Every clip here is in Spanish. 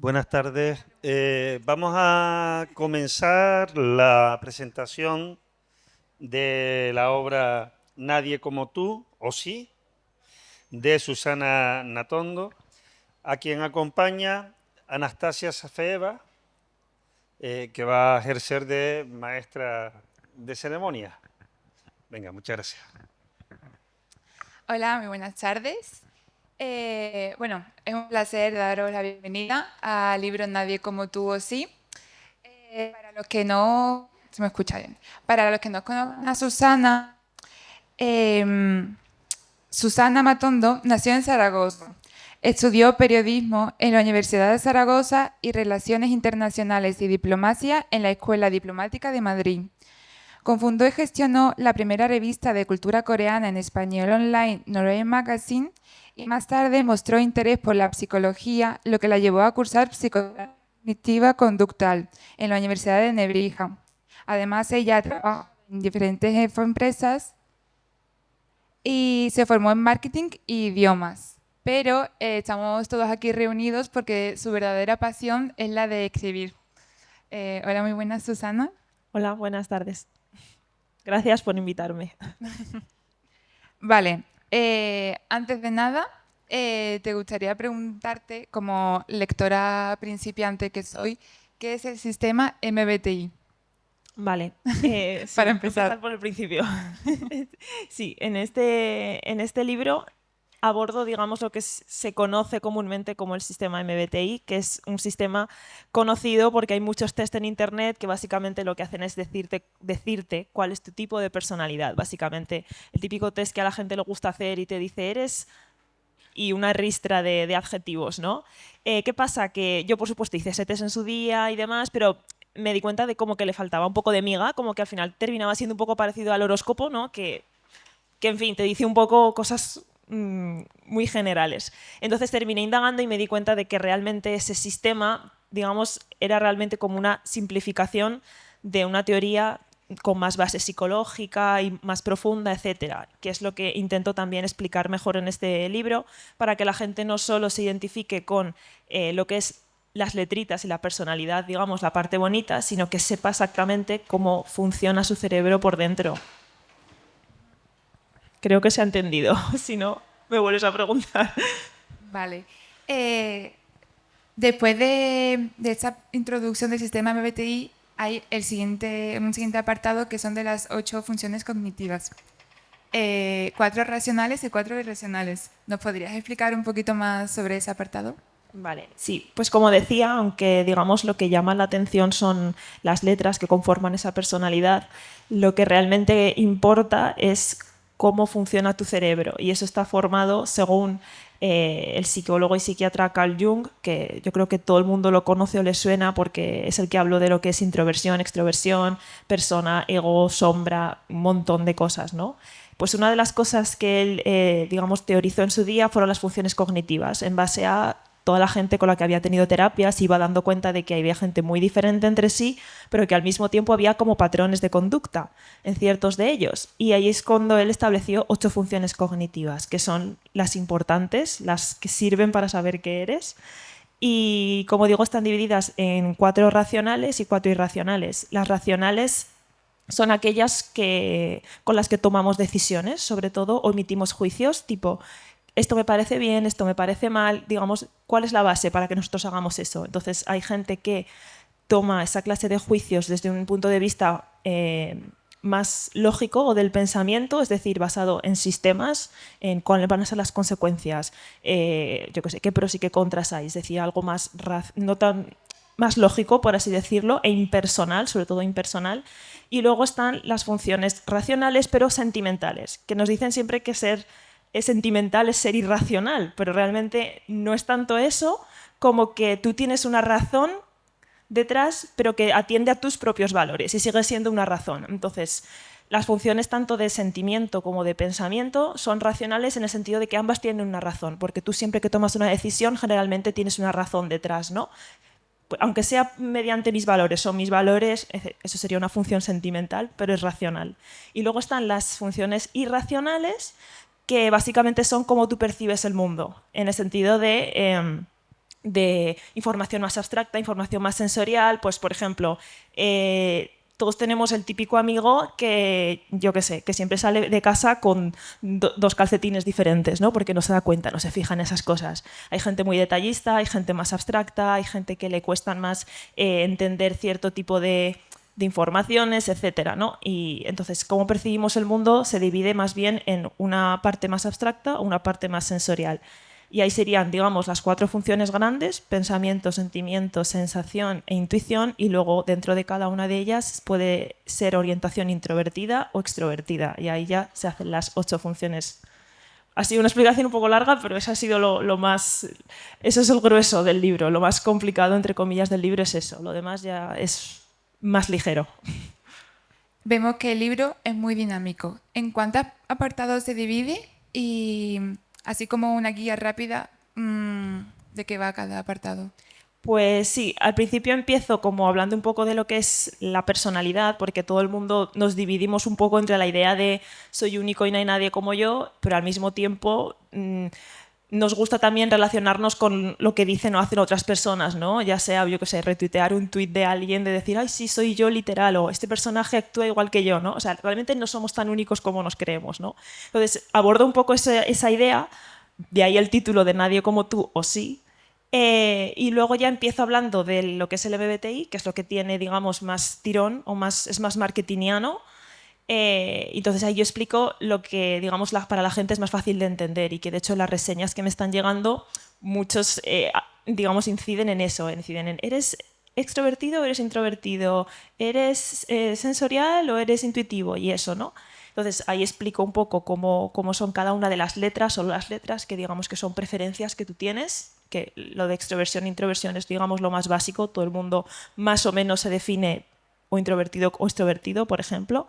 Buenas tardes. Vamos a comenzar la presentación de la obra Nadie como tú, o sí, de Susana Natondo, a quien acompaña Anastasia Safeeva, que va a ejercer de maestra de ceremonia. Venga, muchas gracias. Hola, muy buenas tardes. Bueno, es un placer daros la bienvenida al libro Nadie como tú o sí. Para los que no, se me escucha bien. Para los que no conozcan a Susana, em, Susana Matondo nació en Zaragoza. Estudió periodismo en la Universidad de Zaragoza y Relaciones Internacionales y Diplomacia en la Escuela Diplomática de Madrid. Cofundó y gestionó la primera revista de cultura coreana en español online, Norwegian Magazine, y más tarde mostró interés por la psicología, lo que la llevó a cursar psicología cognitiva conductual en la Universidad de Nebrija. Además, ella trabajó en diferentes empresas y se formó en marketing y idiomas. Pero estamos todos aquí reunidos porque su verdadera pasión es la de escribir. Hola, muy buenas, Susana. Hola, buenas tardes. Gracias por invitarme. Vale, antes de nada, te gustaría preguntarte, como lectora principiante que soy, ¿qué es el sistema MBTI? Vale, Para sí, empezar empezar. por el principio. Sí, en este libro abordo, digamos, lo que se conoce comúnmente como el sistema MBTI, que es un sistema conocido porque hay muchos test en Internet que básicamente lo que hacen es decirte cuál es tu tipo de personalidad. Básicamente, el típico test que a la gente le gusta hacer y te dice, eres y una ristra de adjetivos, ¿no? ¿Qué pasa? Que yo, por supuesto, hice ese test en su día y demás, pero me di cuenta de como que le faltaba un poco de miga, como que al final terminaba siendo un poco parecido al horóscopo, ¿no? Que en fin, te dice un poco cosas muy generales. Entonces terminé indagando y me di cuenta de que realmente ese sistema, digamos, era realmente como una simplificación de una teoría con más base psicológica y más profunda, etcétera, que es lo que intento también explicar mejor en este libro, para que la gente no solo se identifique con lo que es las letritas y la personalidad, digamos, la parte bonita, sino que sepa exactamente cómo funciona su cerebro por dentro. Creo que se ha entendido. Si no, me vuelves a preguntar. Vale. Eh, Después de esta introducción del sistema MBTI, hay un siguiente apartado que son de las 8 funciones cognitivas. 4 racionales y 4 irracionales. ¿Nos podrías explicar un poquito más sobre ese apartado? Vale, sí, pues como decía, aunque digamos lo que llama la atención son las letras que conforman esa personalidad, lo que realmente importa es cómo funciona tu cerebro, y eso está formado según el psicólogo y psiquiatra Carl Jung, que yo creo que todo el mundo lo conoce o le suena porque es el que habló de lo que es introversión, extroversión, persona, ego, sombra, un montón de cosas, ¿no? Pues una de las cosas que él, digamos, teorizó en su día fueron las funciones cognitivas, en base a toda la gente con la que había tenido terapias. Iba dando cuenta de que había gente muy diferente entre sí, pero que al mismo tiempo había como patrones de conducta en ciertos de ellos. Y ahí es cuando él estableció 8 funciones cognitivas, que son las importantes, las que sirven para saber qué eres. Y como digo, están divididas en 4 racionales y 4 irracionales. Las racionales son aquellas con las que tomamos decisiones, sobre todo, o emitimos juicios, tipo, esto me parece bien, esto me parece mal, digamos, ¿cuál es la base para que nosotros hagamos eso? Entonces hay gente que toma esa clase de juicios desde un punto de vista más lógico o del pensamiento, es decir, basado en sistemas, en cuáles van a ser las consecuencias, yo qué sé, qué pros y qué contras hay, es decir, algo más no tan más lógico, por así decirlo, e impersonal, sobre todo impersonal. Y luego están las funciones racionales, pero sentimentales, que nos dicen siempre que ser sentimental es ser irracional, pero realmente no es tanto eso como que tú tienes una razón detrás, pero que atiende a tus propios valores y sigue siendo una razón. Entonces, las funciones tanto de sentimiento como de pensamiento son racionales en el sentido de que ambas tienen una razón, porque tú siempre que tomas una decisión generalmente tienes una razón detrás, ¿no? Aunque sea mediante mis valores o mis valores, eso sería una función sentimental, pero es racional. Y luego están las funciones irracionales, que básicamente son cómo tú percibes el mundo, en el sentido de de información más abstracta, información más sensorial. Pues, por ejemplo, todos tenemos el típico amigo que, yo qué sé, que siempre sale de casa con dos calcetines diferentes, ¿no? Porque no se da cuenta, no se fija en esas cosas. Hay gente muy detallista, hay gente más abstracta, hay gente que le cuesta más entender cierto tipo de informaciones, etcétera, ¿no? Y entonces, cómo percibimos el mundo se divide más bien en una parte más abstracta o una parte más sensorial. Y ahí serían, digamos, las 4 funciones grandes: pensamiento, sentimiento, sensación e intuición, y luego dentro de cada una de ellas puede ser orientación introvertida o extrovertida, y ahí ya se hacen las 8 funciones. Ha sido una explicación un poco larga, pero eso ha sido lo más... Eso es el grueso del libro. Lo más complicado, entre comillas, del libro es eso. Lo demás ya es más ligero. Vemos que el libro es muy dinámico. ¿En cuántos apartados se divide? Y así como una guía rápida de qué va cada apartado. Pues sí, al principio empiezo como hablando un poco de lo que es la personalidad, porque todo el mundo nos dividimos un poco entre la idea de soy único y no hay nadie como yo, pero al mismo tiempo nos gusta también relacionarnos con lo que dicen o hacen otras personas, ¿no? Ya sea, yo qué sé, retuitear un tuit de alguien, de decir, ay, sí, soy yo literal, o este personaje actúa igual que yo, ¿no? O sea, realmente no somos tan únicos como nos creemos, ¿no? Entonces, abordo un poco esa idea, de ahí el título de Nadie como tú o sí. Y luego ya empiezo hablando de lo que es el LGBTI, que es lo que tiene, digamos, más tirón o es más marketingiano. Entonces ahí yo explico lo que, digamos, para la gente es más fácil de entender, y que de hecho las reseñas que me están llegando, muchos, digamos, inciden en eso, inciden en ¿eres extrovertido o eres introvertido? ¿Eres sensorial o eres intuitivo? Y eso, ¿no? Entonces ahí explico un poco cómo son cada una de las letras, o las letras que digamos que son preferencias que tú tienes, que lo de extroversión e introversión es, digamos, lo más básico. Todo el mundo más o menos se define o introvertido o extrovertido, por ejemplo.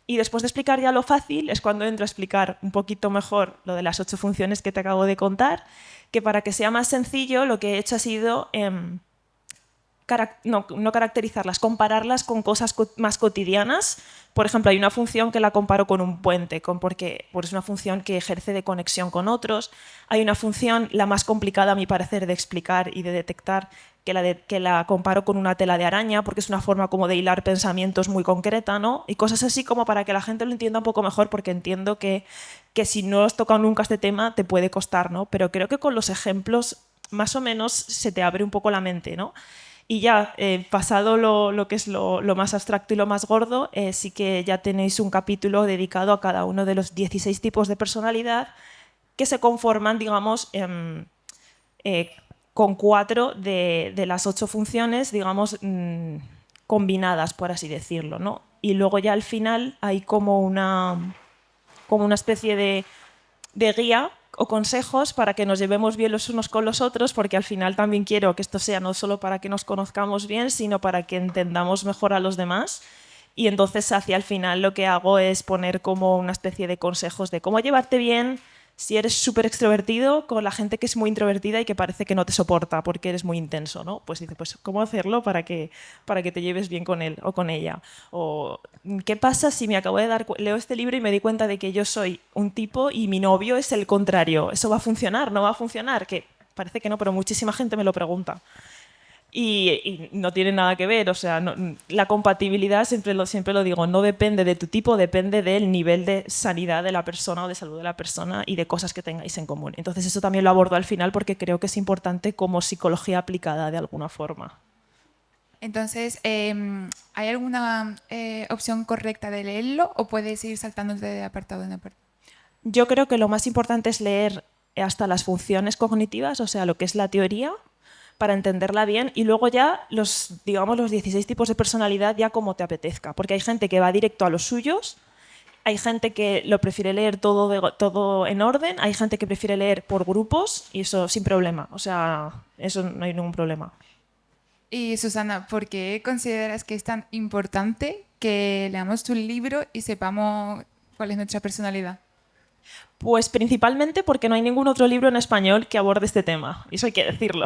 Y después de explicar ya lo fácil es cuando entro a explicar un poquito mejor lo de las 8 funciones que te acabo de contar, que para que sea más sencillo lo que he hecho ha sido no caracterizarlas, compararlas con cosas más cotidianas. Por ejemplo, hay una función que la comparo con un puente, porque es una función que ejerce de conexión con otros. Hay una función, la más complicada a mi parecer de explicar y de detectar, que la comparo con una tela de araña, porque es una forma como de hilar pensamientos muy concreta, ¿no? Y cosas así como para que la gente lo entienda un poco mejor, porque entiendo que si no has tocado nunca este tema te puede costar, ¿no? Pero creo que con los ejemplos más o menos se te abre un poco la mente, ¿no? Y ya, pasado lo que es lo más abstracto y lo más gordo, sí que ya tenéis un capítulo dedicado a cada uno de los 16 tipos de personalidad, que se conforman, digamos, con 4 de las 8 funciones, digamos, combinadas, por así decirlo, ¿no? Y luego ya al final hay como una especie de guía o consejos para que nos llevemos bien los unos con los otros, porque al final también quiero que esto sea no solo para que nos conozcamos bien, sino para que entendamos mejor a los demás. Y entonces hacia el final lo que hago es poner como una especie de consejos de cómo llevarte bien si eres súper extrovertido con la gente que es muy introvertida y que parece que no te soporta porque eres muy intenso, ¿no? Pues dice, pues cómo hacerlo para que te lleves bien con él o con ella. O ¿qué pasa si me acabo de leo este libro y me di cuenta de que yo soy un tipo y mi novio es el contrario? ¿Eso va a funcionar? ¿No va a funcionar? Que parece que no, pero muchísima gente me lo pregunta. Y no tiene nada que ver, o sea, la compatibilidad, siempre lo digo, no depende de tu tipo, depende del nivel de sanidad de la persona o de salud de la persona y de cosas que tengáis en común. Entonces eso también lo abordo al final porque creo que es importante como psicología aplicada de alguna forma. Entonces, ¿hay alguna opción correcta de leerlo o puedes ir saltándote de apartado en apartado? Yo creo que lo más importante es leer hasta las funciones cognitivas, o sea, lo que es la teoría, para entenderla bien, y luego ya los 16 tipos de personalidad ya como te apetezca, porque hay gente que va directo a los suyos, hay gente que lo prefiere leer todo en orden, hay gente que prefiere leer por grupos, y eso sin problema, o sea, eso no hay ningún problema. Y Susana, ¿por qué consideras que es tan importante que leamos tu libro y sepamos cuál es nuestra personalidad? Pues principalmente porque no hay ningún otro libro en español que aborde este tema, y eso hay que decirlo.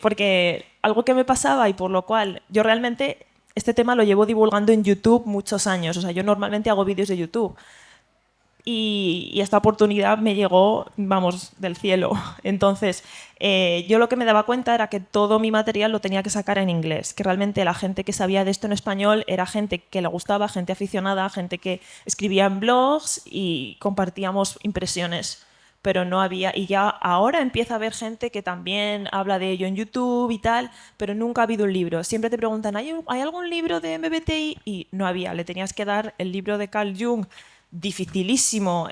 Porque algo que me pasaba y por lo cual yo realmente este tema lo llevo divulgando en YouTube muchos años, o sea, yo normalmente hago vídeos de YouTube. y esta oportunidad me llegó, vamos, del cielo. Entonces, yo lo que me daba cuenta era que todo mi material lo tenía que sacar en inglés, que realmente la gente que sabía de esto en español era gente que le gustaba, gente aficionada, gente que escribía en blogs y compartíamos impresiones, pero no había, y ya ahora empieza a haber gente que también habla de ello en YouTube y tal, pero nunca ha habido un libro. Siempre te preguntan, ¿hay algún libro de MBTI? Y no había, le tenías que dar el libro de Carl Jung, dificilísimo,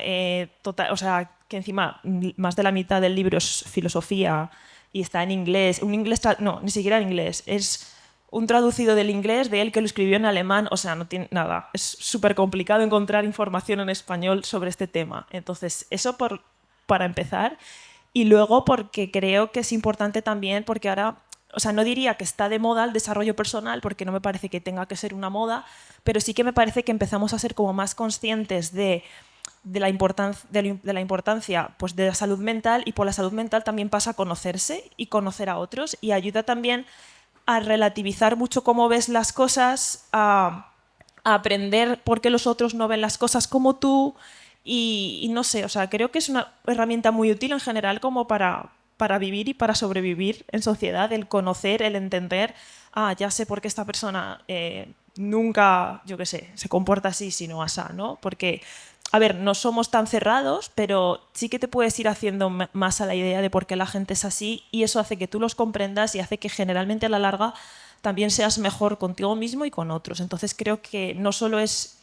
total, o sea, que encima más de la mitad del libro es filosofía y está en inglés, un inglés, no, ni siquiera en inglés, es un traducido del inglés de él que lo escribió en alemán, o sea, no tiene nada, es súper complicado encontrar información en español sobre este tema. Entonces, eso para empezar, y luego porque creo que es importante también, porque ahora, o sea, no diría que está de moda el desarrollo personal, porque no me parece que tenga que ser una moda, pero sí que me parece que empezamos a ser como más conscientes de la importancia pues, de la salud mental, y por la salud mental también pasa a conocerse y conocer a otros, y ayuda también a relativizar mucho cómo ves las cosas, a aprender por qué los otros no ven las cosas como tú, y no sé, o sea, creo que es una herramienta muy útil en general como para vivir y para sobrevivir en sociedad, el conocer, el entender, ya sé por qué esta persona nunca, yo qué sé, se comporta así, sino asá, ¿no? Porque, a ver, no somos tan cerrados, pero sí que te puedes ir haciendo más a la idea de por qué la gente es así, y eso hace que tú los comprendas y hace que generalmente a la larga también seas mejor contigo mismo y con otros. Entonces creo que no solo es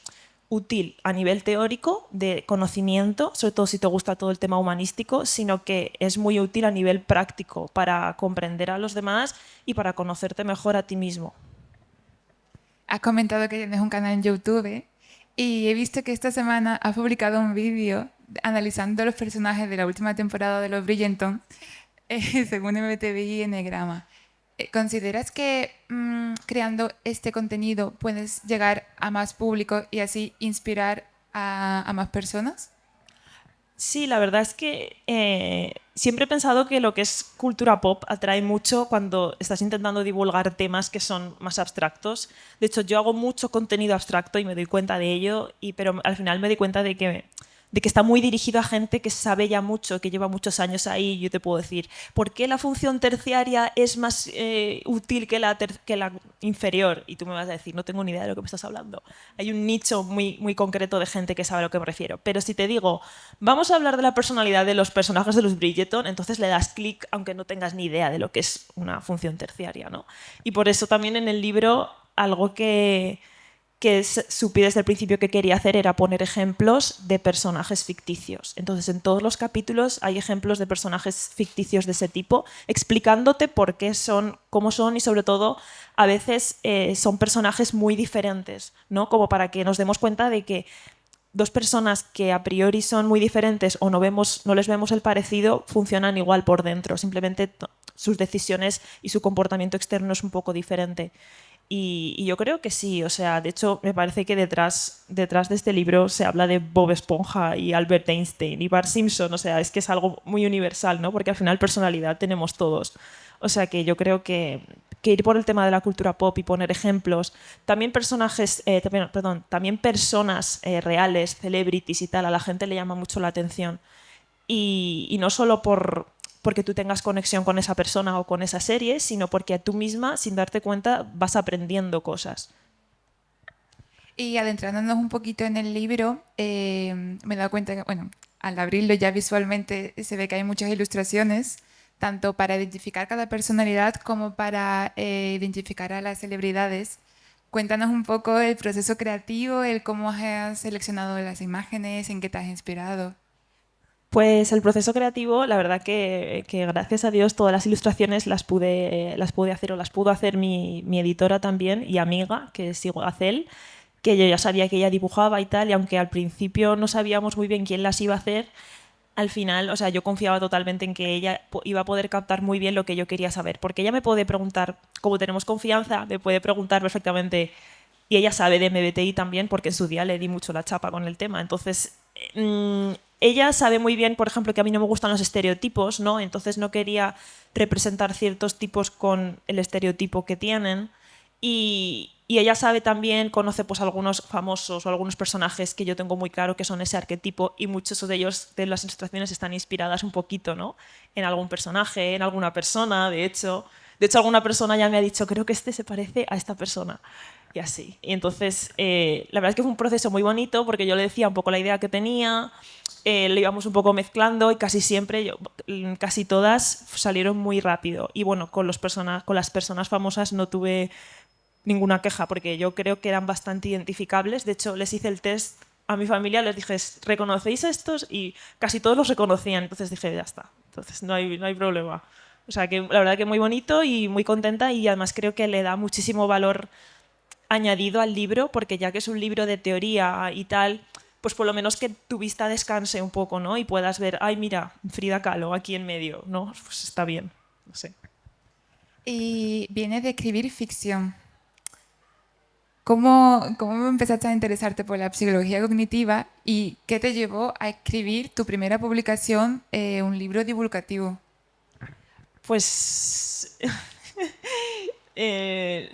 útil a nivel teórico de conocimiento, sobre todo si te gusta todo el tema humanístico, sino que es muy útil a nivel práctico para comprender a los demás y para conocerte mejor a ti mismo. Has comentado que tienes un canal en YouTube y he visto que esta semana has publicado un vídeo analizando los personajes de la última temporada de Los Bridgerton según MTV y Enneagrama. ¿Consideras que creando este contenido puedes llegar a más público y así inspirar a más personas? Sí, la verdad es que siempre he pensado que lo que es cultura pop atrae mucho cuando estás intentando divulgar temas que son más abstractos. De hecho, yo hago mucho contenido abstracto y me doy cuenta de ello, pero al final me doy cuenta de que está muy dirigido a gente que sabe ya mucho, que lleva muchos años ahí. Yo te puedo decir, ¿por qué la función terciaria es más útil que la inferior? Y tú me vas a decir, no tengo ni idea de lo que me estás hablando. Hay un nicho muy, muy concreto de gente que sabe a lo que me refiero. Pero si te digo, vamos a hablar de la personalidad de los personajes de los Bridgerton, entonces le das clic aunque no tengas ni idea de lo que es una función terciaria, ¿no? Y por eso también en el libro algo que supe desde el principio que quería hacer era poner ejemplos de personajes ficticios. Entonces, en todos los capítulos hay ejemplos de personajes ficticios de ese tipo, explicándote por qué son, cómo son, y sobre todo, a veces son personajes muy diferentes, ¿no? Como para que nos demos cuenta de que dos personas que a priori son muy diferentes o no les vemos el parecido, funcionan igual por dentro. Simplemente sus decisiones y su comportamiento externo es un poco diferente. Y yo creo que sí, o sea, de hecho me parece que detrás de este libro se habla de Bob Esponja y Albert Einstein y Bart Simpson, o sea, es que es algo muy universal, ¿no? Porque al final personalidad tenemos todos. O sea que yo creo que ir por el tema de la cultura pop y poner ejemplos, también personajes, también personas reales, celebrities y tal, a la gente le llama mucho la atención. Y no solo porque tú tengas conexión con esa persona o con esa serie, sino porque tú misma, sin darte cuenta, vas aprendiendo cosas. Y adentrándonos un poquito en el libro, me he dado cuenta que, bueno, al abrirlo ya visualmente se ve que hay muchas ilustraciones, tanto para identificar cada personalidad como para identificar a las celebridades. Cuéntanos un poco el proceso creativo, el cómo has seleccionado las imágenes, en qué te has inspirado. Pues el proceso creativo, la verdad que gracias a Dios todas las ilustraciones las pude hacer, o las pudo hacer mi editora también y amiga, que es Gacel, que yo ya sabía que ella dibujaba y tal, y aunque al principio no sabíamos muy bien quién las iba a hacer, al final, o sea, yo confiaba totalmente en que ella iba a poder captar muy bien lo que yo quería saber, porque ella me puede preguntar, como tenemos confianza, me puede preguntar perfectamente, y ella sabe de MBTI también, porque en su día le di mucho la chapa con el tema. Entonces, ella sabe muy bien, por ejemplo, que a mí no me gustan los estereotipos, ¿no? Entonces no quería representar ciertos tipos con el estereotipo que tienen. Y Y ella sabe también, conoce pues algunos famosos o algunos personajes que yo tengo muy claro que son ese arquetipo, y muchos de ellos, de las ilustraciones, están inspiradas un poquito, ¿no? En algún personaje, en alguna persona, de hecho. De hecho, alguna persona ya me ha dicho, creo que este se parece a esta persona. Y así. Y entonces, la verdad es que fue un proceso muy bonito porque yo le decía un poco la idea que tenía, le íbamos un poco mezclando y casi siempre, casi todas salieron muy rápido. Y bueno, con las personas famosas no tuve ninguna queja porque yo creo que eran bastante identificables. De hecho, les hice el test a mi familia, les dije, ¿reconocéis estos? Y casi todos los reconocían. Entonces dije, ya está. Entonces no hay problema. O sea, que la verdad que muy bonito y muy contenta, y además creo que le da muchísimo valor añadido al libro, porque ya que es un libro de teoría y tal, pues por lo menos que tu vista descanse un poco, ¿no? Y puedas ver, ay, mira, Frida Kahlo aquí en medio, ¿no? Pues está bien, no sé. Y viene de escribir ficción. ¿Cómo empezaste a interesarte por la psicología cognitiva y qué te llevó a escribir tu primera publicación, un libro divulgativo? Pues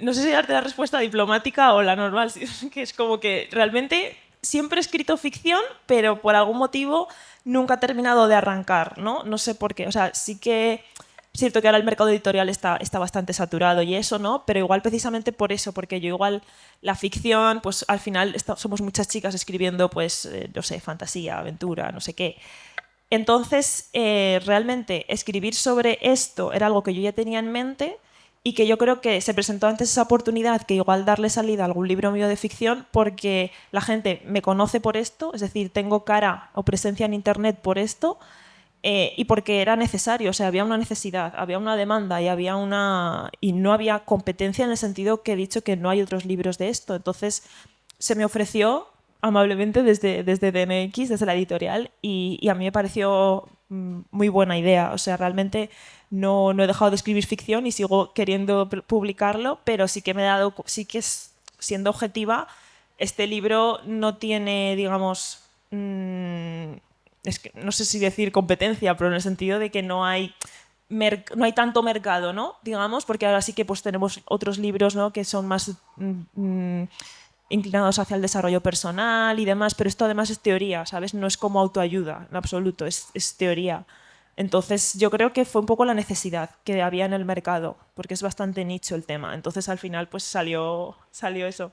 no sé si darte la respuesta diplomática o la normal, que es como que realmente siempre he escrito ficción, pero por algún motivo nunca he terminado de arrancar, ¿no? No sé por qué. O sea, sí que es cierto que ahora el mercado editorial está bastante saturado y eso, ¿no? Pero igual precisamente por eso, porque yo igual la ficción, pues al final somos muchas chicas escribiendo, pues, no sé, fantasía, aventura, no sé qué. Entonces, realmente escribir sobre esto era algo que yo ya tenía en mente y que yo creo que se presentó antes esa oportunidad que igual darle salida a algún libro mío de ficción, porque la gente me conoce por esto, es decir, tengo cara o presencia en Internet por esto, y porque era necesario, o sea, había una necesidad, había una demanda y no había competencia en el sentido que he dicho que no hay otros libros de esto. Entonces se me ofreció amablemente desde DNX, desde la editorial, y a mí me pareció muy buena idea. O sea, realmente no he dejado de escribir ficción y sigo queriendo publicarlo, pero sí que sí que siendo objetiva, este libro no tiene, digamos, es que no sé si decir competencia, pero en el sentido de que no hay tanto mercado, ¿no? Digamos, porque ahora sí que pues tenemos otros libros, ¿no? Que son más inclinados hacia el desarrollo personal y demás, pero esto además es teoría, ¿sabes? No es como autoayuda, en absoluto, es teoría. Entonces yo creo que fue un poco la necesidad que había en el mercado, porque es bastante nicho el tema. Entonces al final pues salió eso.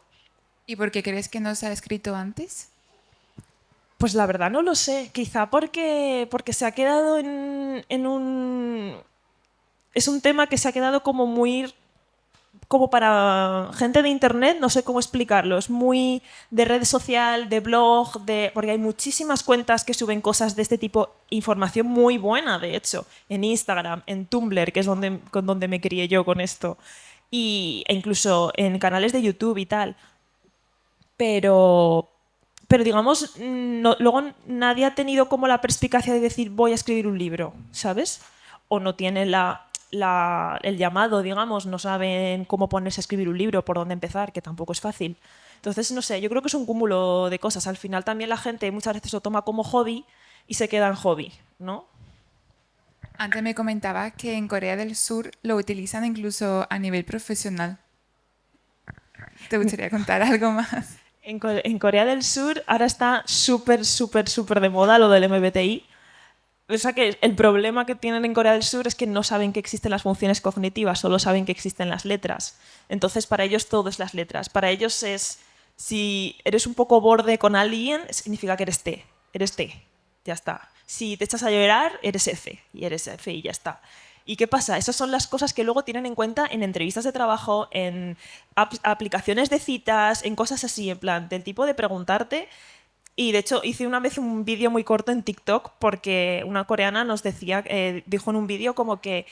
¿Y por qué crees que no se ha escrito antes? Pues la verdad no lo sé, quizá porque se ha quedado es un tema que se ha quedado como muy como para gente de internet, no sé cómo explicarlo, es muy de red social, de blog, porque hay muchísimas cuentas que suben cosas de este tipo, información muy buena, de hecho, en Instagram, en Tumblr, que es donde me crié yo con esto, e incluso en canales de YouTube y tal. Pero digamos, luego nadie ha tenido como la perspicacia de decir voy a escribir un libro, ¿sabes? O no tienen el llamado, digamos, no saben cómo ponerse a escribir un libro, por dónde empezar, que tampoco es fácil. Entonces, no sé, yo creo que es un cúmulo de cosas. Al final también la gente muchas veces lo toma como hobby y se queda en hobby, ¿no? Antes me comentabas que en Corea del Sur lo utilizan incluso a nivel profesional. ¿Te gustaría contar algo más? En Corea del Sur ahora está súper, súper, súper de moda lo del MBTI. O sea que el problema que tienen en Corea del Sur es que no saben que existen las funciones cognitivas, solo saben que existen las letras. Entonces para ellos todo es las letras. Para ellos es, si eres un poco borde con alguien, significa que eres T, ya está. Si te echas a llorar, eres F, y eres F y ya está. ¿Y qué pasa? Esas son las cosas que luego tienen en cuenta en entrevistas de trabajo, en aplicaciones de citas, en cosas así, en plan, del tipo de preguntarte. Y de hecho hice una vez un vídeo muy corto en TikTok porque una coreana nos decía, dijo en un vídeo como que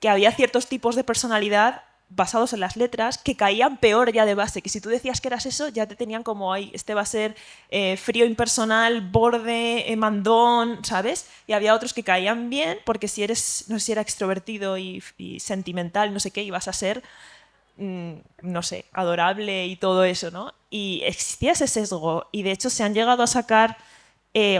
había ciertos tipos de personalidad basados en las letras que caían peor ya de base, que si tú decías que eras eso ya te tenían como, ay, este va a ser frío, impersonal, borde, mandón, ¿sabes? Y había otros que caían bien porque si eres, no sé si era extrovertido y sentimental, no sé qué, ibas a ser no sé, adorable y todo eso, ¿no? Y existía ese sesgo y de hecho se han llegado a sacar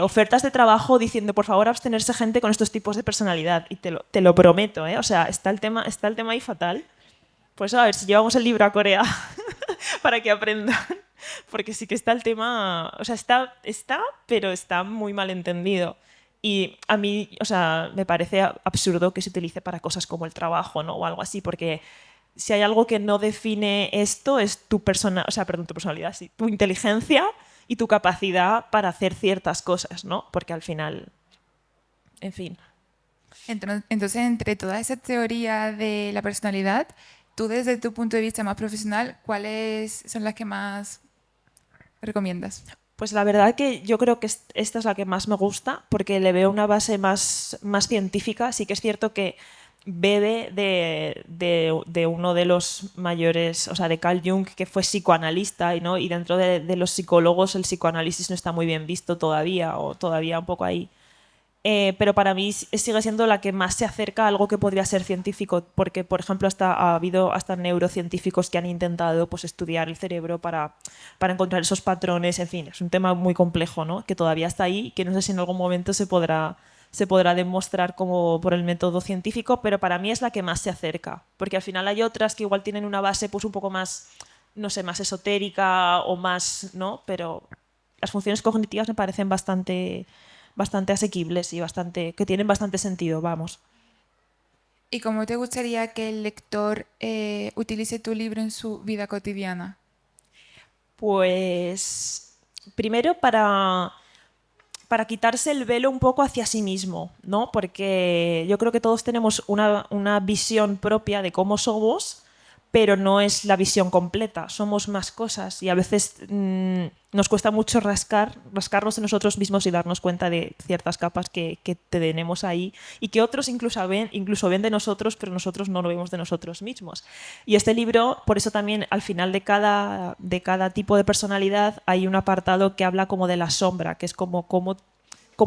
ofertas de trabajo diciendo por favor abstenerse gente con estos tipos de personalidad y te lo prometo, ¿eh? O sea, está el tema ahí fatal. Pues a ver si llevamos el libro a Corea. para que aprendan, porque sí que está el tema, o sea, pero está muy mal entendido. Y a mí, o sea, me parece absurdo que se utilice para cosas como el trabajo, ¿no? O algo así, porque si hay algo que no define esto es tu persona, o sea, perdón, tu personalidad, sí, tu inteligencia y tu capacidad para hacer ciertas cosas, ¿no? Porque al final, en fin. Entonces, entre toda esa teoría de la personalidad, tú desde tu punto de vista más profesional, ¿cuáles son las que más recomiendas? Pues la verdad que yo creo que esta es la que más me gusta porque le veo una base más científica. Sí que es cierto que bebe de uno de los mayores, o sea, de Carl Jung, que fue psicoanalista, ¿no? Y dentro de los psicólogos el psicoanálisis no está muy bien visto todavía, o todavía un poco ahí. Pero para mí sigue siendo la que más se acerca a algo que podría ser científico, porque, por ejemplo, ha habido hasta neurocientíficos que han intentado pues, estudiar el cerebro para encontrar esos patrones, en fin, es un tema muy complejo, ¿no? Que todavía está ahí y que no sé si en algún momento se podrá demostrar como por el método científico, pero para mí es la que más se acerca, porque al final hay otras que igual tienen una base pues, un poco más, no sé, más esotérica o más, ¿no? Pero las funciones cognitivas me parecen bastante asequibles y que tienen bastante sentido, vamos. ¿Y cómo te gustaría que el lector utilice tu libro en su vida cotidiana? Pues primero para quitarse el velo un poco hacia sí mismo, ¿no? Porque yo creo que todos tenemos una visión propia de cómo somos, pero no es la visión completa, somos más cosas y a veces nos cuesta mucho rascarnos en nosotros mismos y darnos cuenta de ciertas capas que tenemos ahí y que otros incluso ven de nosotros, pero nosotros no lo vemos de nosotros mismos. Y este libro, por eso también al final de cada tipo de personalidad hay un apartado que habla como de la sombra, que es como cómo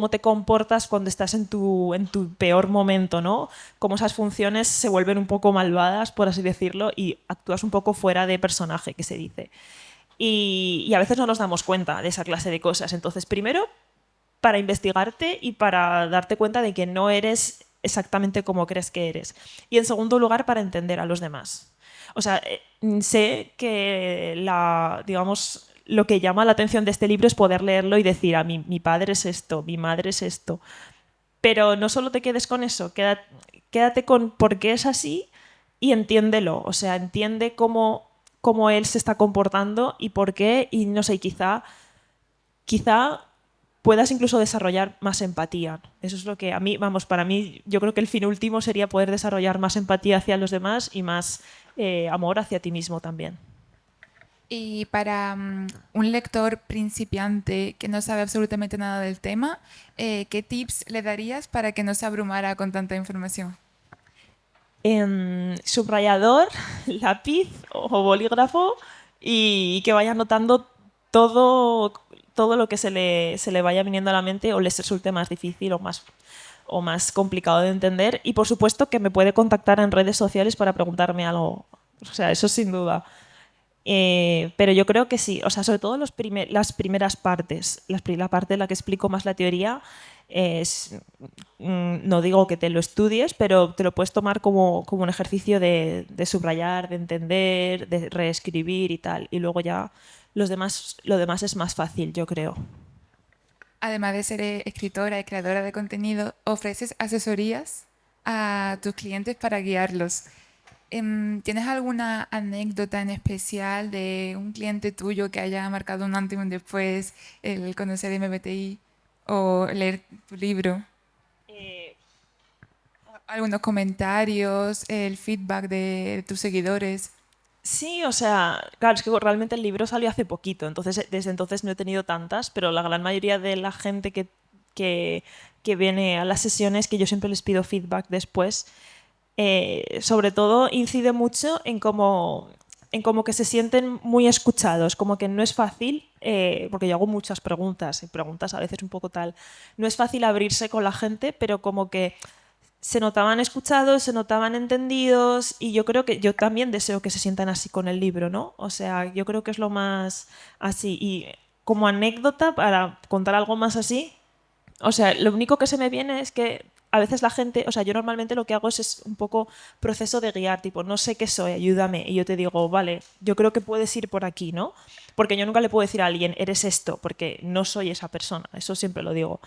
te comportas cuando estás en tu peor momento, ¿no? Cómo esas funciones se vuelven un poco malvadas, por así decirlo, y actúas un poco fuera de personaje, que se dice. Y a veces no nos damos cuenta de esa clase de cosas. Entonces, primero, para investigarte y para darte cuenta de que no eres exactamente como crees que eres. Y en segundo lugar, para entender a los demás. O sea, sé que digamos, lo que llama la atención de este libro es poder leerlo y decir, mi padre es esto, mi madre es esto. Pero no solo te quedes con eso, quédate con por qué es así y entiéndelo. O sea, entiende cómo él se está comportando y por qué, y no sé, quizá puedas incluso desarrollar más empatía. Eso es lo que a mí, vamos, para mí, yo creo que el fin último sería poder desarrollar más empatía hacia los demás y más amor hacia ti mismo también. Y para un lector principiante que no sabe absolutamente nada del tema, ¿qué tips le darías para que no se abrumara con tanta información? Subrayador, lápiz o bolígrafo y que vaya anotando todo lo que se le vaya viniendo a la mente o les resulte más difícil o más complicado de entender. Y por supuesto que me puede contactar en redes sociales para preguntarme algo. O sea, eso sin duda. Pero yo creo que sí, o sea, sobre todo las primeras partes, la parte en la que explico más la teoría, no digo que te lo estudies, pero te lo puedes tomar como un ejercicio de subrayar, de entender, de reescribir y tal. Y luego ya lo demás es más fácil, yo creo. Además de ser escritora y creadora de contenido, ofreces asesorías a tus clientes para guiarlos. ¿Tienes alguna anécdota en especial de un cliente tuyo que haya marcado un antes y un después el conocer MBTI o leer tu libro? Algunos comentarios, el feedback de tus seguidores. Sí, o sea, claro, es que realmente el libro salió hace poquito, entonces desde entonces no he tenido tantas, pero la gran mayoría de la gente que, que viene a las sesiones, que yo siempre les pido feedback después, sobre todo incide mucho en cómo que se sienten muy escuchados, como que no es fácil, porque yo hago muchas preguntas, y preguntas a veces un poco tal, no es fácil abrirse con la gente, pero como que se notaban escuchados, se notaban entendidos y yo creo que yo también deseo que se sientan así con el libro, ¿no? O sea, yo creo que es lo más así. Y como anécdota, para contar algo más así, o sea, lo único que se me viene es que a veces la gente, o sea, yo normalmente lo que hago es un poco proceso de guiar, tipo, no sé qué soy, ayúdame. Y yo te digo, vale, yo creo que puedes ir por aquí, ¿no? Porque yo nunca le puedo decir a alguien, eres esto, porque no soy esa persona, eso siempre lo digo.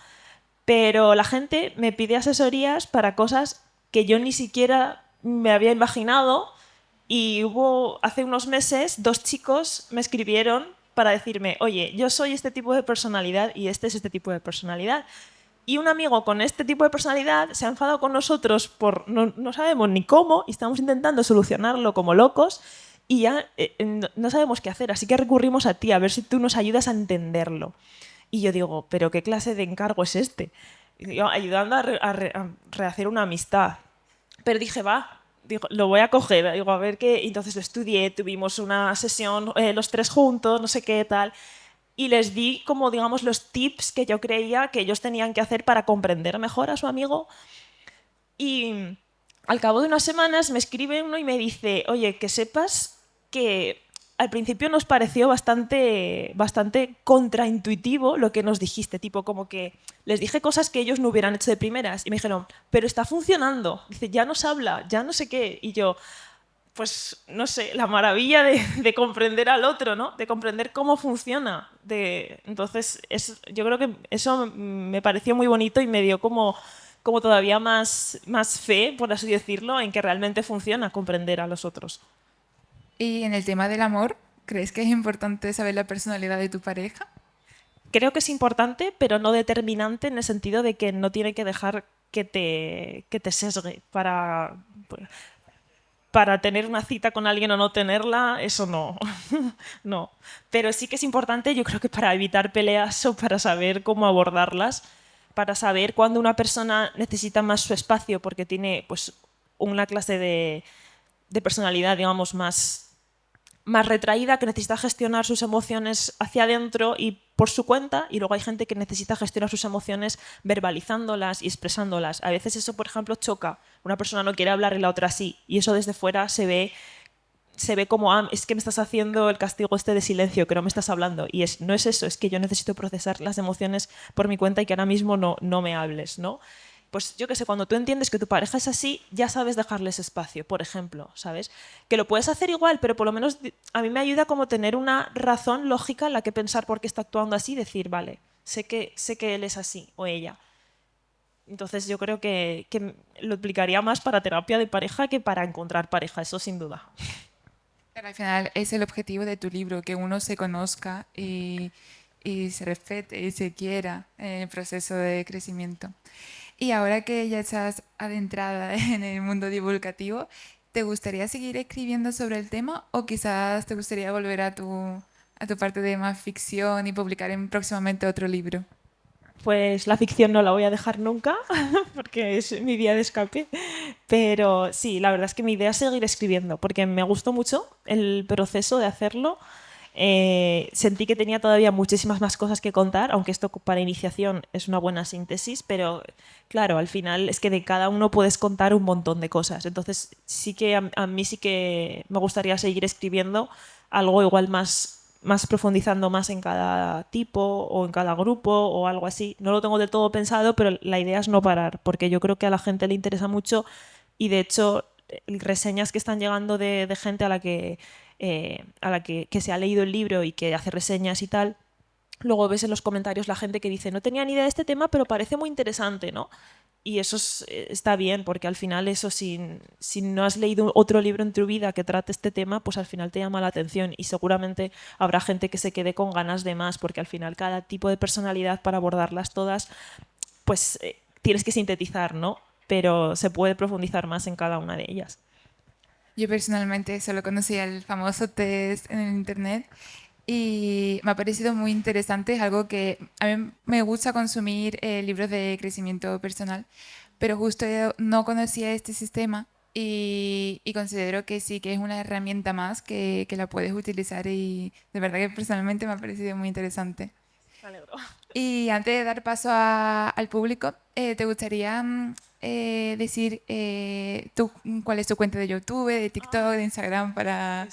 Pero la gente me pide asesorías para cosas que yo ni siquiera me había imaginado y hubo hace unos meses 2 chicos me escribieron para decirme, oye, yo soy este tipo de personalidad y este es este tipo de personalidad. Y un amigo con este tipo de personalidad se ha enfadado con nosotros por no sabemos ni cómo y estamos intentando solucionarlo como locos y ya no sabemos qué hacer. Así que recurrimos a ti a ver si tú nos ayudas a entenderlo. Y yo digo, ¿pero qué clase de encargo es este? Y yo, ayudando a rehacer una amistad. Pero dije, va, digo, lo voy a coger. Digo, a ver qué. Y entonces lo estudié, tuvimos una sesión los 3 juntos, no sé qué tal. Y les di como, digamos, los tips que yo creía que ellos tenían que hacer para comprender mejor a su amigo. Y al cabo de unas semanas me escribe uno y me dice, oye, que sepas que al principio nos pareció bastante contraintuitivo lo que nos dijiste, tipo como que les dije cosas que ellos no hubieran hecho de primeras y me dijeron, pero está funcionando, dice, ya nos habla, ya no sé qué, y yo, pues no sé, la maravilla de comprender al otro, ¿no? De comprender cómo funciona. Entonces, yo creo que eso me pareció muy bonito y me dio como todavía más fe, por así decirlo, en que realmente funciona comprender a los otros. Y en el tema del amor, ¿crees que es importante saber la personalidad de tu pareja? Creo que es importante, pero no determinante en el sentido de que no tiene que dejar que te sesgue para tener una cita con alguien o no tenerla, eso no. No. Pero sí que es importante, yo creo que para evitar peleas o para saber cómo abordarlas, para saber cuándo una persona necesita más su espacio porque tiene pues una clase de personalidad, digamos, más retraída, que necesita gestionar sus emociones hacia adentro y por su cuenta, y luego hay gente que necesita gestionar sus emociones verbalizándolas y expresándolas. A veces eso, por ejemplo, choca. Una persona no quiere hablar y la otra sí, y eso desde fuera se ve como, es que me estás haciendo el castigo este de silencio, que no me estás hablando. Y no es eso, es que yo necesito procesar las emociones por mi cuenta y que ahora mismo no me hables, ¿no? Pues yo qué sé, cuando tú entiendes que tu pareja es así, ya sabes dejarles espacio, por ejemplo, ¿sabes? Que lo puedes hacer igual, pero por lo menos a mí me ayuda como tener una razón lógica en la que pensar por qué está actuando así y decir, vale, sé que él es así o ella. Entonces yo creo que lo aplicaría más para terapia de pareja que para encontrar pareja, eso sin duda. Pero al final es el objetivo de tu libro, que uno se conozca y se respete y se quiera en el proceso de crecimiento. Y ahora que ya estás adentrada en el mundo divulgativo, ¿te gustaría seguir escribiendo sobre el tema o quizás te gustaría volver a tu parte de más ficción y publicar próximamente otro libro? Pues la ficción no la voy a dejar nunca, porque es mi vía de escape. Pero sí, la verdad es que mi idea es seguir escribiendo, porque me gustó mucho el proceso de hacerlo. Sentí que tenía todavía muchísimas más cosas que contar, aunque esto para iniciación es una buena síntesis, pero claro, al final es que de cada uno puedes contar un montón de cosas. Entonces sí que a mí sí que me gustaría seguir escribiendo algo igual más profundizando más en cada tipo o en cada grupo o algo así. No lo tengo del todo pensado, pero la idea es no parar, porque yo creo que a la gente le interesa mucho y de hecho reseñas que están llegando de gente a la que se ha leído el libro y que hace reseñas y tal, luego ves en los comentarios la gente que dice, no tenía ni idea de este tema, pero parece muy interesante, ¿no? Y eso está bien, porque al final eso, si no has leído otro libro en tu vida que trate este tema, pues al final te llama la atención y seguramente habrá gente que se quede con ganas de más, porque al final cada tipo de personalidad para abordarlas todas, pues tienes que sintetizar, ¿no? Pero se puede profundizar más en cada una de ellas. Yo personalmente solo conocía el famoso test en el internet y me ha parecido muy interesante. Es algo que a mí me gusta consumir libros de crecimiento personal, pero justo yo no conocía este sistema y considero que sí, que es una herramienta más que la puedes utilizar y de verdad que personalmente me ha parecido muy interesante. Me alegro. Y antes de dar paso al público, ¿te gustaría decir cuál es tu cuenta de YouTube, de TikTok, de Instagram para...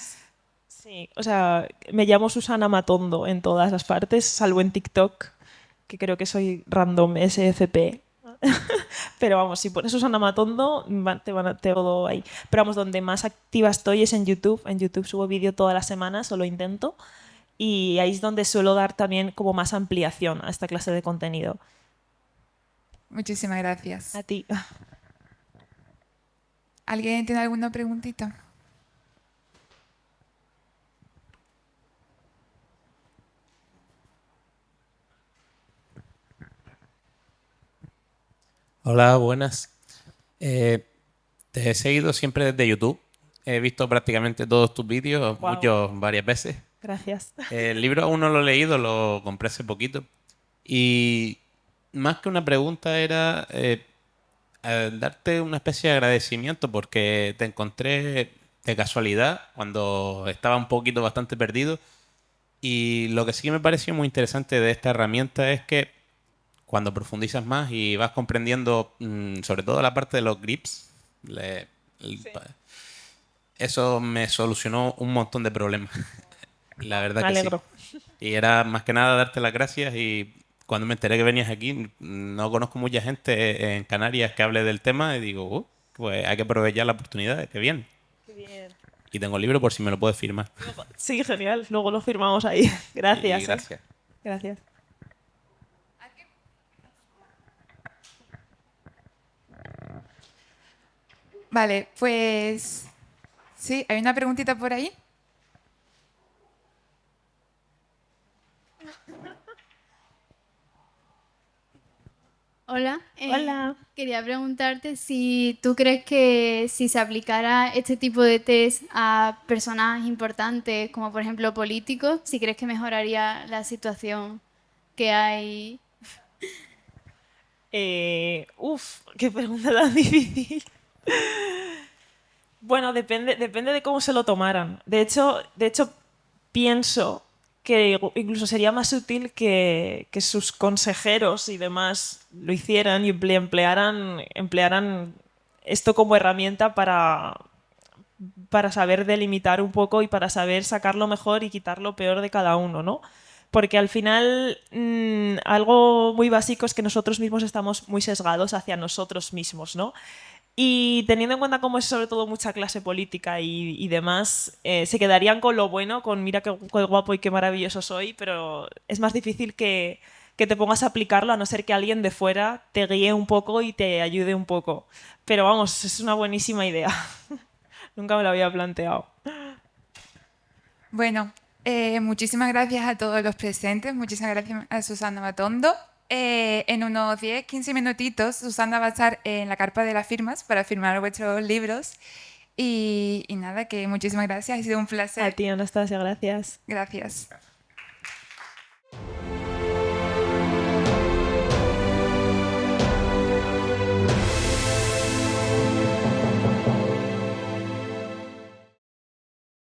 Sí, o sea, me llamo Susana Matondo en todas las partes, salvo en TikTok, que creo que soy random SFP. Pero vamos, si pones Susana Matondo, te todo ahí. Pero vamos, donde más activa estoy es en YouTube. En YouTube subo vídeo todas las semanas, o lo intento. Y ahí es donde suelo dar también como más ampliación a esta clase de contenido. Muchísimas gracias. A ti. ¿Alguien tiene alguna preguntita? Hola, buenas. Te he seguido siempre desde YouTube. He visto prácticamente todos tus vídeos, Guau. muchos, varias veces. Gracias. El libro aún no lo he leído, lo compré hace poquito. Y más que una pregunta era darte una especie de agradecimiento porque te encontré de casualidad cuando estaba un poquito bastante perdido. Y lo que sí que me pareció muy interesante de esta herramienta es que cuando profundizas más y vas comprendiendo sobre todo la parte de los grips, eso me solucionó un montón de problemas. La verdad Me que sí. alegro. Y era más que nada darte las gracias y cuando me enteré que venías aquí, no conozco mucha gente en Canarias que hable del tema y digo, pues hay que aprovechar la oportunidad, que bien. Qué bien. Y tengo el libro por si me lo puedes firmar. Sí, genial. Luego lo firmamos ahí. Gracias. Y gracias. Gracias. Vale, pues sí, hay una preguntita por ahí. Hola, Hola. quería preguntarte si tú crees que si se aplicara este tipo de test a personas importantes, como por ejemplo políticos, si crees que mejoraría la situación que hay. Qué pregunta tan difícil. Bueno, depende de cómo se lo tomaran. De hecho, pienso que incluso sería más útil que sus consejeros y demás lo hicieran y emplearan esto como herramienta para saber delimitar un poco y para saber sacar lo mejor y quitar lo peor de cada uno, ¿no? Porque al final algo muy básico es que nosotros mismos estamos muy sesgados hacia nosotros mismos, ¿no? Y teniendo en cuenta cómo es sobre todo mucha clase política y demás, se quedarían con lo bueno, con mira qué guapo y qué maravilloso soy, pero es más difícil que te pongas a aplicarlo a no ser que alguien de fuera te guíe un poco y te ayude un poco. Pero vamos, es una buenísima idea. Nunca me lo había planteado. Bueno, muchísimas gracias a todos los presentes, muchísimas gracias a Susana Matondo. En unos 10-15 minutitos, Susana va a estar en la carpa de las firmas para firmar vuestros libros. Y nada, que muchísimas gracias, ha sido un placer. A ti, Anastasia, gracias. Gracias.